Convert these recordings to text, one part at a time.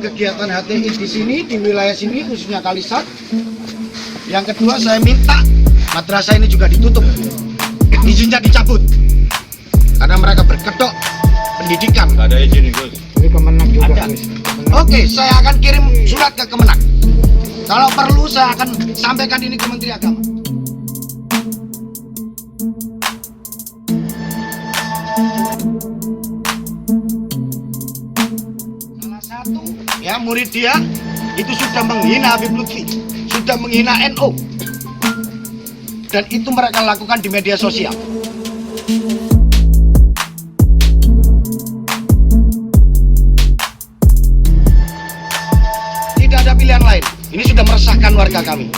kegiatan HTI di sini, di wilayah sini, khususnya Kalisat. Yang kedua, saya minta madrasah ini juga ditutup, izinnya dicabut, karena mereka berkedok pendidikan. Nggak ada izin Gus. Jadi Kemenak juga. Ada. Oke, saya akan kirim surat ke Kemenak. Kalau perlu saya akan sampaikan ini ke Menteri Agama. Salah satu ya murid dia itu sudah menghina Habib Lutfi, sudah menghina NU, dan itu mereka lakukan di media sosial. Tidak ada pilihan lain. Ini sudah meresahkan warga kami.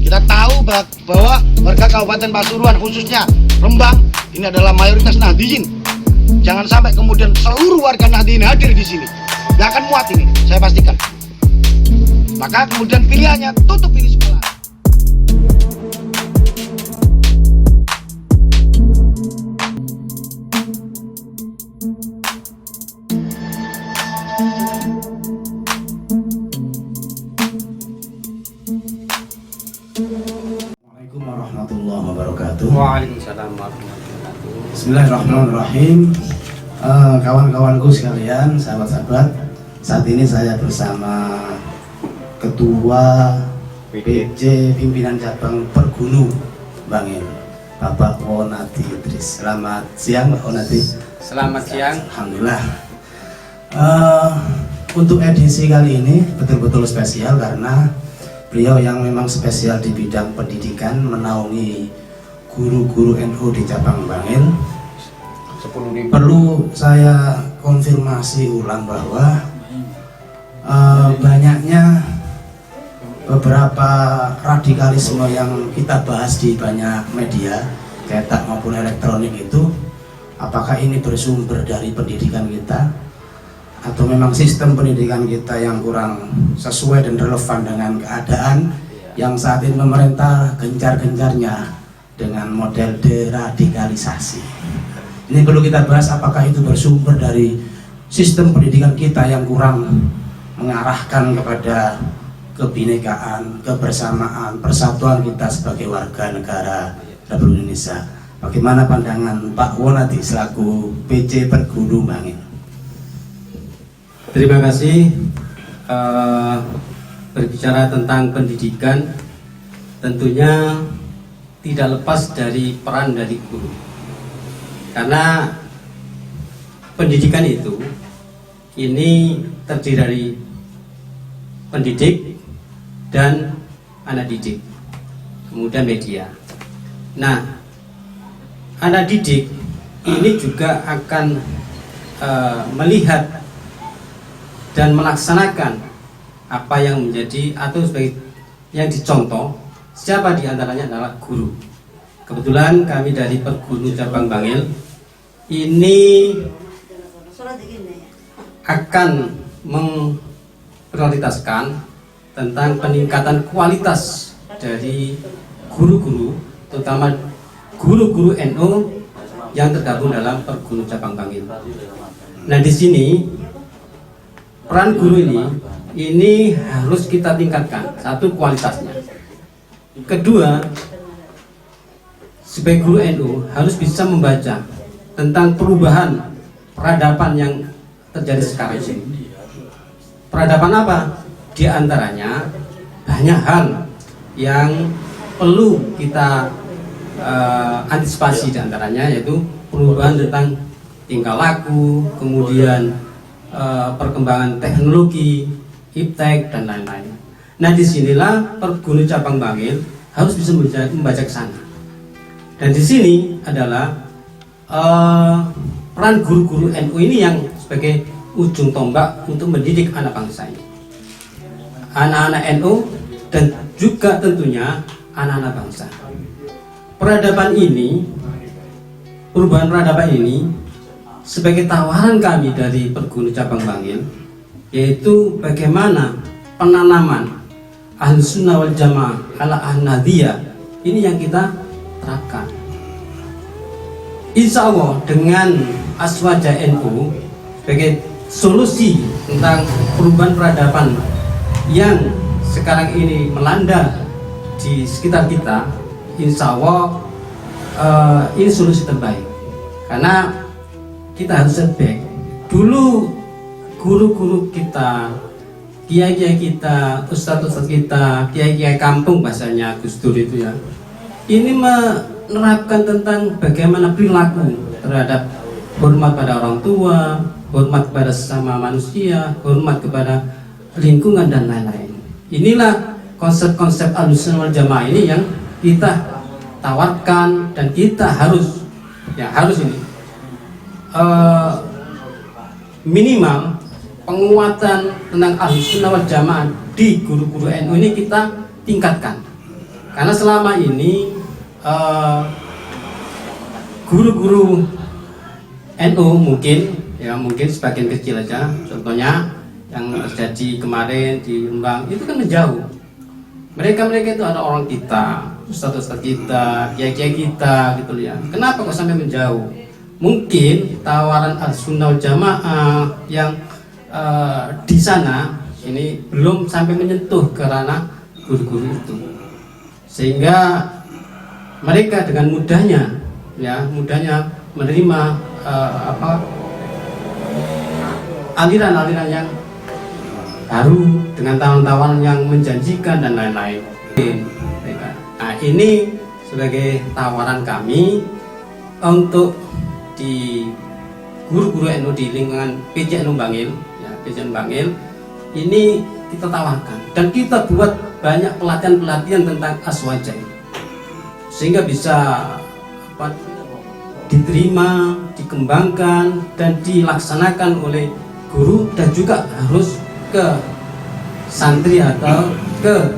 Kita tahu bahwa warga Kabupaten Pasuruan, khususnya Rembang, ini adalah mayoritas Nahdliyin. Jangan sampai kemudian seluruh warga Nahdliyin hadir di sini. Gak akan muat ini, saya pastikan. Maka kemudian pilihannya tutup ini sekolah. Assalamualaikum warahmatullahi wabarakatuh. Waalaikumsalam warahmatullahi wabarakatuh. Bismillahirrahmanirrahim. Kawan-kawanku sekalian, sahabat-sahabat, saat ini saya bersama Ketua PJ Pimpinan Cabang Pergunu Bangil, Bapak Wonati Idris. Selamat siang, Pak Wonati. Selamat siang. Alhamdulillah. Untuk edisi kali ini betul-betul spesial karena beliau yang memang spesial di bidang pendidikan menaungi guru-guru NU di cabang Bangil. Perlu saya konfirmasi ulang bahwa banyaknya beberapa radikalisme yang kita bahas di banyak media cetak maupun elektronik itu, apakah ini bersumber dari pendidikan kita atau memang sistem pendidikan kita yang kurang sesuai dan relevan dengan keadaan yang saat ini pemerintah gencar-gencarnya dengan model deradikalisasi. Ini perlu kita bahas, apakah itu bersumber dari sistem pendidikan kita yang kurang mengarahkan kepada kebinekaan, kebersamaan, persatuan kita sebagai warga negara Republik Indonesia. Bagaimana pandangan Pak Wonati selaku PJ Pergunu Bangil? Terima kasih. Berbicara tentang pendidikan, tentunya tidak lepas dari peran dari guru. Karena pendidikan itu ini terdiri dari pendidik dan anak didik, kemudian media. Nah, anak didik ini juga akan melihat dan melaksanakan apa yang menjadi atau sebagai yang dicontoh. Siapa diantaranya adalah guru. Kebetulan kami dari Pergunu Cabang Bangil ini akan memprioritaskan tentang peningkatan kualitas dari guru-guru, terutama guru-guru NU yang tergabung dalam Pergunu Cabang Bangil. Nah, di sini peran guru ini harus kita tingkatkan. Satu, kualitasnya. Kedua, sebagai guru NU harus bisa membaca tentang perubahan peradaban yang terjadi sekarang ini. Peradaban apa? Di antaranya banyak hal yang perlu kita antisipasi, di antaranya yaitu perubahan tentang tingkah laku, kemudian perkembangan teknologi, iptek dan lain-lain. Nah, disinilah Pergunu Cabang Bangil harus bisa membaca ke sana. Dan di sini adalah peran guru-guru NU ini yang sebagai ujung tombak untuk mendidik anak bangsa ini, anak-anak NU dan juga tentunya anak-anak bangsa. Peradaban ini, perubahan peradaban ini sebagai tawaran kami dari Pergunu Cabang Bangil, yaitu bagaimana penanaman Ahlus Sunnah wal Jamaah ala Ahmadiyah ini yang kita terapkan. Insya Allah dengan aswaja NU sebagai solusi tentang perubahan peradaban yang sekarang ini melanda di sekitar kita, insya Allah ini solusi terbaik. Karena kita harus setback dulu, guru-guru kita, kiai-kiai kita, ustadz-ustadz kita, kiai-kiai kampung bahasanya Gus Dur itu ya, ini menerapkan tentang bagaimana perilaku terhadap hormat pada orang tua, hormat kepada sesama manusia, hormat kepada lingkungan dan lain-lain. Inilah konsep-konsep Ahlussunnah wal Jamaah ini yang kita tawarkan, dan kita harus ini minimal penguatan tentang Ahlussunnah wal Jamaah di guru-guru NU ini kita tingkatkan. Karena selama ini guru-guru NU mungkin sebagian kecil aja, contohnya yang terjadi kemarin di Rembang itu kan menjauh. Mereka itu ada orang kita, ustadz-ustadz kita, kiai-kiai kita gitu ya. Kenapa kok sampai menjauh? Mungkin tawaran Ahlussunnah wal Jamaah yang di sana ini belum sampai menyentuh ke ranah guru-guru itu, sehingga mereka dengan mudahnya menerima aliran-aliran yang baru dengan tawaran-tawaran yang menjanjikan dan lain-lain. Nah, ini sebagai tawaran kami untuk di guru-guru NU di lingkungan PJNU Bangil, PJNU Bangil ini kita tawarkan, dan kita buat banyak pelatihan-pelatihan tentang aswaja ini, sehingga bisa diterima, dikembangkan, dan dilaksanakan oleh guru, dan juga harus ke santri atau ke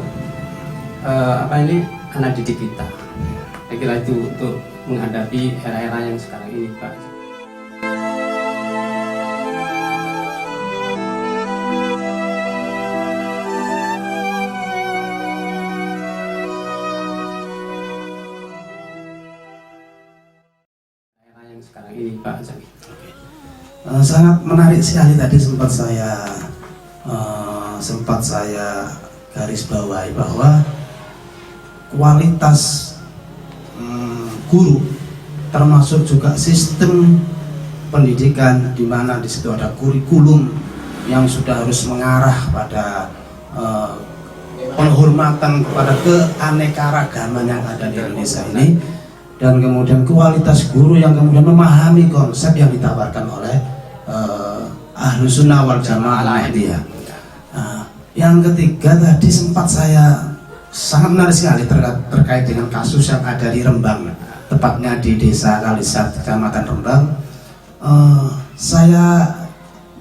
anak didik kita. Saya kira itu untuk menghadapi era-era yang sekarang ini, Pak. Era yang sekarang ini, Pak. Sangat menarik sekali tadi sempat saya garis bawahi bahwa kualitas guru termasuk juga sistem pendidikan di mana di situ ada kurikulum yang sudah harus mengarah pada penghormatan kepada keanekaragaman yang ada di Indonesia ini, dan kemudian kualitas guru yang kemudian memahami konsep yang ditawarkan oleh Ahlussunnah wal Jamaah Al-Ahmadiyah. Yang ketiga tadi sempat saya sangat menarik sekali terkait dengan kasus yang ada di Rembang, tepatnya di Desa Kalisat, Kecamatan Rembang. Saya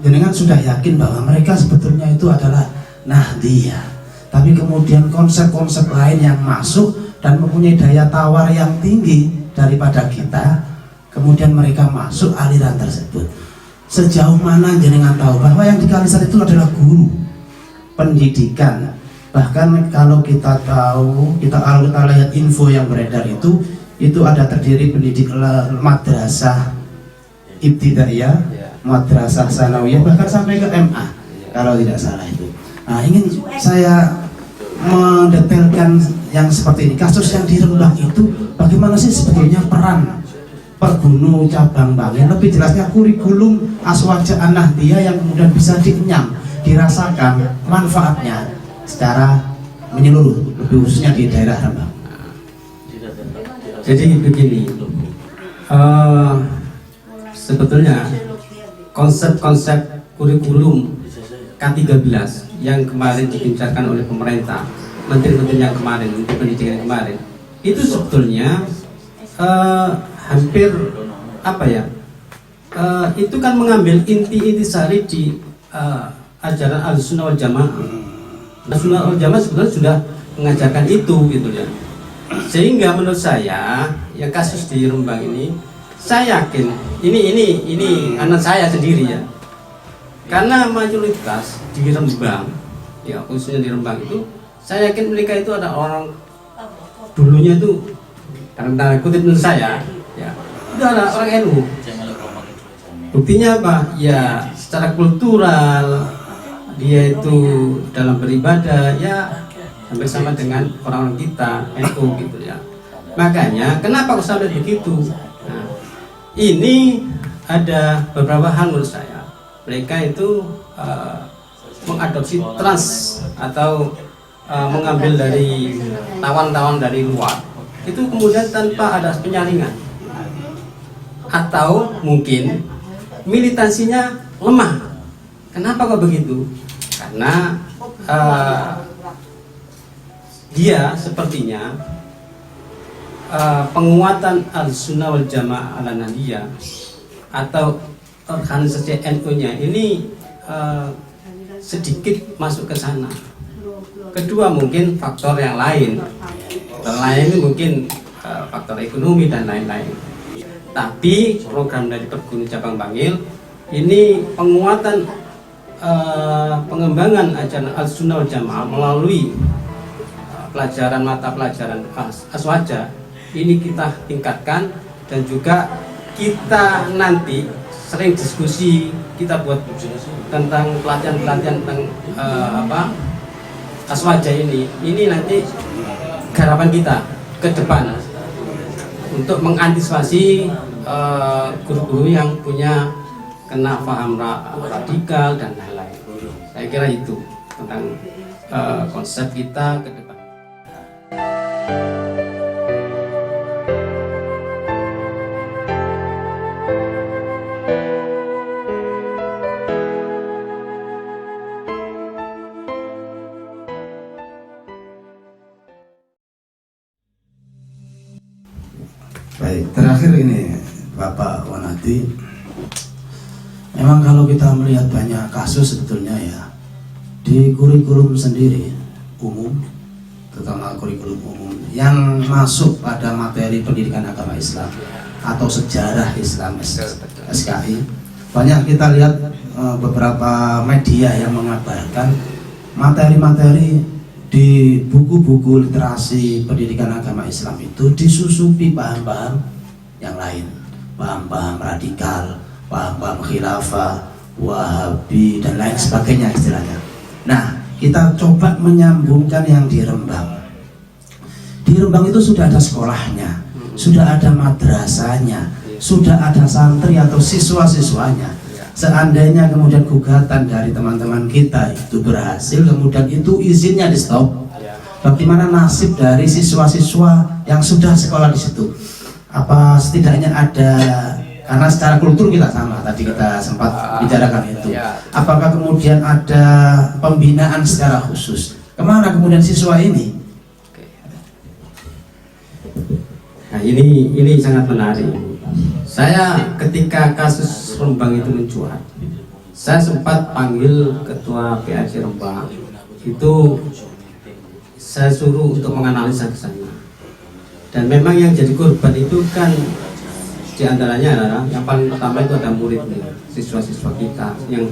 jenengan sudah yakin bahwa mereka sebetulnya itu adalah Nahdiyah, tapi kemudian konsep-konsep lain yang masuk dan mempunyai daya tawar yang tinggi daripada kita, kemudian mereka masuk aliran tersebut. Sejauh mana jenengan tahu bahwa yang di Kalisat itu adalah guru pendidikan? Bahkan kalau kita tahu, kalau kita lihat info yang beredar itu ada terdiri pendidik madrasah ibtidaiyah, madrasah sanawiyah, bahkan sampai ke MA kalau tidak salah itu. Nah, ingin saya mendetailkan yang seperti ini. Kasus yang di Rembang itu bagaimana sih sebetulnya peran Pergunu cabang Bangil, lebih jelasnya kurikulum Aswaja An-Nahdiyah yang kemudian bisa dikenyam, dirasakan manfaatnya secara menyeluruh, lebih khususnya di daerah Rembang. Jadi begini, sebetulnya konsep-konsep kurikulum K13 yang kemarin digencarkan oleh pemerintah, menteri-menteri yang kemarin, menteri pendidikan yang kemarin, itu sebetulnya hampir itu kan mengambil inti-inti di ajaran Ahlussunnah wal Jamaah. Ahlussunnah wal Jamaah sebetulnya sudah mengajarkan itu gitu ya. Sehingga menurut saya yang kasus di Rembang ini, saya yakin ini anak saya sendiri ya. Karena mayoritas di Rembang, ya khususnya di Rembang itu, saya yakin mereka itu ada orang dulunya itu, karena kutip menurut saya, ya itu adalah orang NU. Buktinya apa? Ya secara kultural dia itu dalam beribadah ya hampir sama dengan orang-orang kita NU gitu ya. Makanya kenapa kok sampai begitu? Nah, ini ada beberapa hal menurut saya. Mereka itu mengadopsi trans atau mengambil dari tawan-tawan dari luar. Itu kemudian tanpa ada penyaringan. Atau mungkin militansinya lemah. Kenapa kok begitu? Karena dia sepertinya penguatan Ahlussunnah wal Jamaah ala Nahdiyah atau organisasi NU-nya ini sedikit masuk ke sana. Kedua mungkin faktor yang lain. Faktor lain ini mungkin faktor ekonomi dan lain-lain. Tapi program dari Perguni Cabang Bangil ini penguatan pengembangan ajaran Ahlussunnah wal Jamaah melalui pelajaran mata pelajaran aswaja ini kita tingkatkan, dan juga kita nanti sering diskusi, kita buat tentang pelatihan-pelatihan tentang aswaja ini nanti harapan kita ke depan untuk mengantisipasi guru-guru yang punya kena paham radikal dan lain-lain. Saya kira itu tentang konsep kita ke depan. Baik, terakhir ini Bapak Wanadi, memang kalau kita melihat banyak kasus sebetulnya ya di kurikulum sendiri umum, terutama kurikulum umum yang masuk pada materi pendidikan agama Islam atau sejarah Islam SKI, banyak kita lihat beberapa media yang mengabarkan materi-materi di buku-buku literasi pendidikan agama Islam itu disusupi paham-paham yang lain, paham-paham radikal, paham-paham khilafah, wahabi dan lain sebagainya istilahnya. Nah, kita coba menyambungkan yang di Rembang. Di Rembang itu sudah ada sekolahnya, sudah ada madrasahnya, sudah ada santri atau siswa-siswanya. Seandainya kemudian gugatan dari teman-teman kita itu berhasil, kemudian itu izinnya di stop, bagaimana nasib dari siswa-siswa yang sudah sekolah di situ? Apa setidaknya ada, karena secara kultur kita sama, tadi kita sempat bicarakan itu. Apakah kemudian ada pembinaan secara khusus? Kemana kemudian siswa ini? Nah, ini sangat menarik. Saya ketika kasus Rembang itu mencuat, saya sempat panggil ketua PAC Rembang. Itu saya suruh untuk menganalisa ke sana. Dan memang yang jadi korban itu kan diantaranya adalah yang paling pertama itu ada muridnya, siswa-siswa kita yang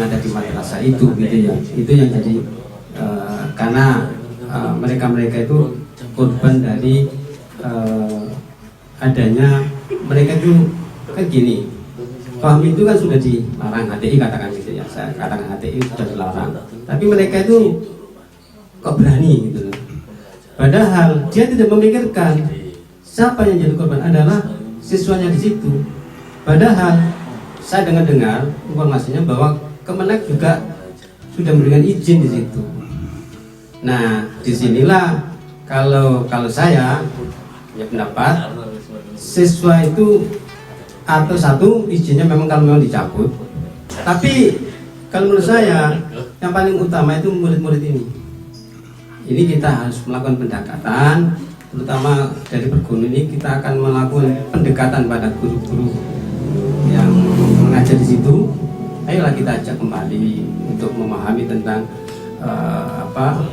ada di madrasah itu gitu ya. Itu yang jadi karena mereka itu korban dari adanya mereka itu kan gini, paham itu kan sudah dilarang, HTI katakan gitu ya, saya katakan HTI sudah dilarang, tapi mereka itu kok berani gitu loh. Padahal dia tidak memikirkan siapa yang jadi korban adalah siswanya di situ. Padahal saya dengar informasinya bahwa Kemenak juga sudah memberikan izin di situ. Nah, disinilah kalau saya ya pendapat siswa itu atau satu izinnya memang kalau memang dicabut, tapi kalau menurut saya yang paling utama itu murid-murid ini kita harus melakukan pendekatan, terutama dari Perguni ini kita akan melakukan pendekatan pada guru-guru yang mengajar di situ. Ayolah kita ajak kembali untuk memahami tentang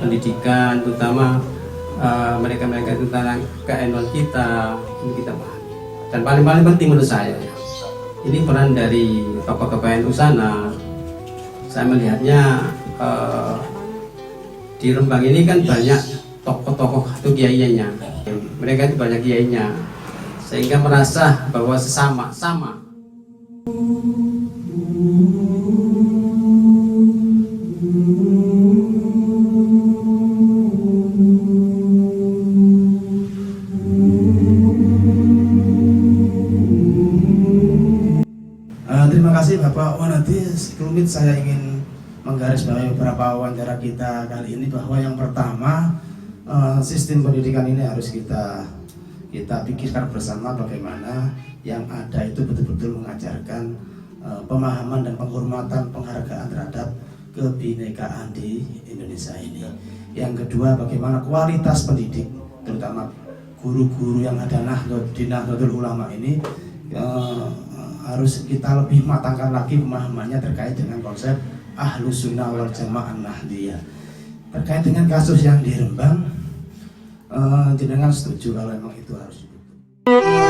pendidikan, terutama mereka-mereka itu tentang keilmuan kita, ini kita pahami. Dan paling penting menurut saya, ini peran dari tokoh-tokoh NU sana. Saya melihatnya di Rembang ini kan banyak tokoh-tokoh atau kiainya. Mereka itu banyak kiainya, sehingga merasa bahwa sama. menggarisbawahi beberapa wawancara kita kali ini bahwa yang pertama sistem pendidikan ini harus kita pikirkan bersama bagaimana yang ada itu betul-betul mengajarkan pemahaman dan penghormatan penghargaan terhadap kebinekaan di Indonesia ini. Yang kedua, bagaimana kualitas pendidik, terutama guru-guru yang ada di Nahdlatul Ulama ini harus kita lebih matangkan lagi pemahamannya terkait dengan konsep Ahlus Sunnah wal Jamaah Nahdliyah. Terkait dengan kasus yang di Rembang, jenengan setuju kalau memang itu harus ditutup.